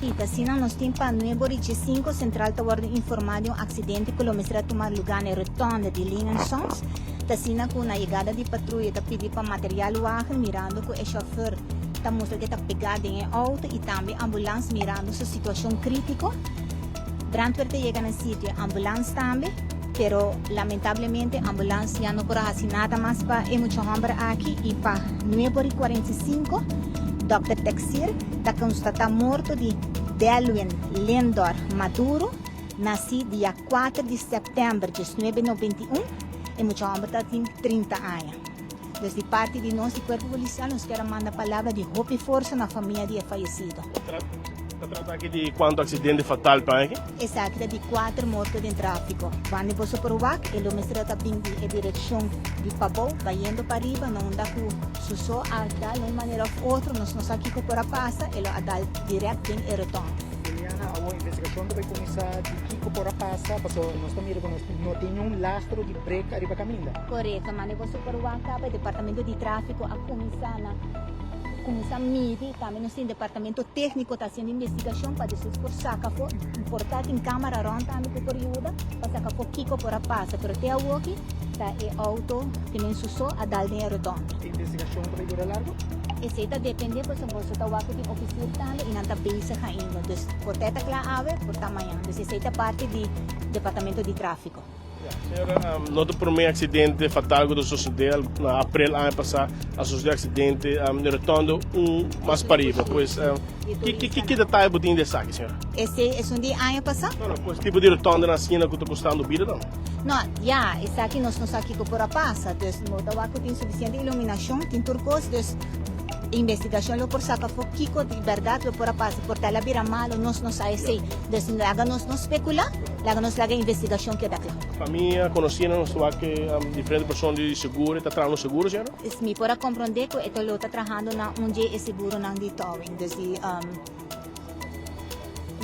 Sim, Tassina nos timpa nuevo riche 5 central taward informado um acidente que começou a tomar lugar na rotonda de Lingenssons. Tassina com a chegada de patrulha tá pedi para material wagen mirando que o chauffeur tá mostrando que tá pegado em auto e também ambulância mirando sua situação crítica. Brandweer chega no sítio, ambulância também, pero lamentavelmente a ambulância já não corre assim nada mais para muita gente aqui e para 9h45 Dr. Texir está constatado morto de Delwin Lindor Maduro, nascido dia 4 de setembro de 1991 e muita gente tem 30 anos. Desde parte de nosso corpo policial, nós queremos mandar a palavra de hope e força na família de falecido. Se tratta aqui de quanto acidente fatal para aqui? Exato, de 4 mortos em tráfico. Quando você provar, ele mostra também a direção de Pabou, vai indo para arriba, não dá com sussô, a dar de uma maneira ou outra, nós não sabemos o que para passar, ele a dar direto em retorno. Eliana, a investigação vai começar de Kiko por a passa, porque nós também não tem lastro de break arriba caminho. Correto, mas você provar acaba o departamento de tráfico a começar a medir, também nós temos departamento técnico está fazendo investigação para depois por sacar importar em câmara ronda também por ajuda para sacar por Kiko por a passa, pero até o aqui tá é auto que nem sussô a dar dinheiro redondo. A investigação vai durar largo? Esse está depende por exemplo se está o aqui de oficina também e não está base ainda, então por teta clave por tamanho, então esse é parte de departamento de tráfico. Senhora, noto por mim acidente fatal que sucedeu na abril ano passado, sucedeu acidente retorno mais para arriba, pois que detalhe botinho desse aqui, senhora? Esse é um dia ano passado? Não, pois tipo de retorno na cena que está custando vida não? Não, já, esse aqui nós não sabemos que por a passa, então o tabaco tem suficiente iluminação, tem turcos, então investigação lo por sacar Kiko de verdade lo por a passa, por tal vira malo, nós não sabemos se, então laga nós não especula, laga nós laga investigação que dá claro. Família, conhecendo, nós sabemos que diferentes pessoas de seguro, está trabalhando seguro, senhora? Me pode compreender que ele está trabalhando na dia seguro não de towing, então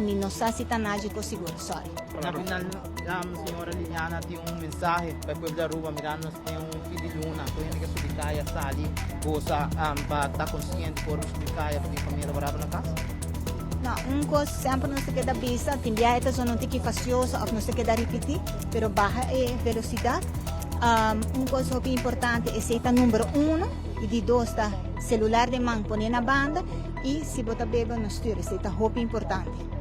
não sei se está nada com seguro, sorry. Na final, senhora Liliana tem mensaje para o povo da rua, mirando tem filho de luna, então ele quer explicar a sali, gosta para estar consciente por explicar para a família brava na casa? Não, coisa sempre não se queda vista, tem viagens não tem que fazer, ou não se queda repetir, mas baixa a velocidade. Coisa muito importante é ser número 1 e de 2 celular de mão, põe na banda e se botar beba no styre, isso é muito importante.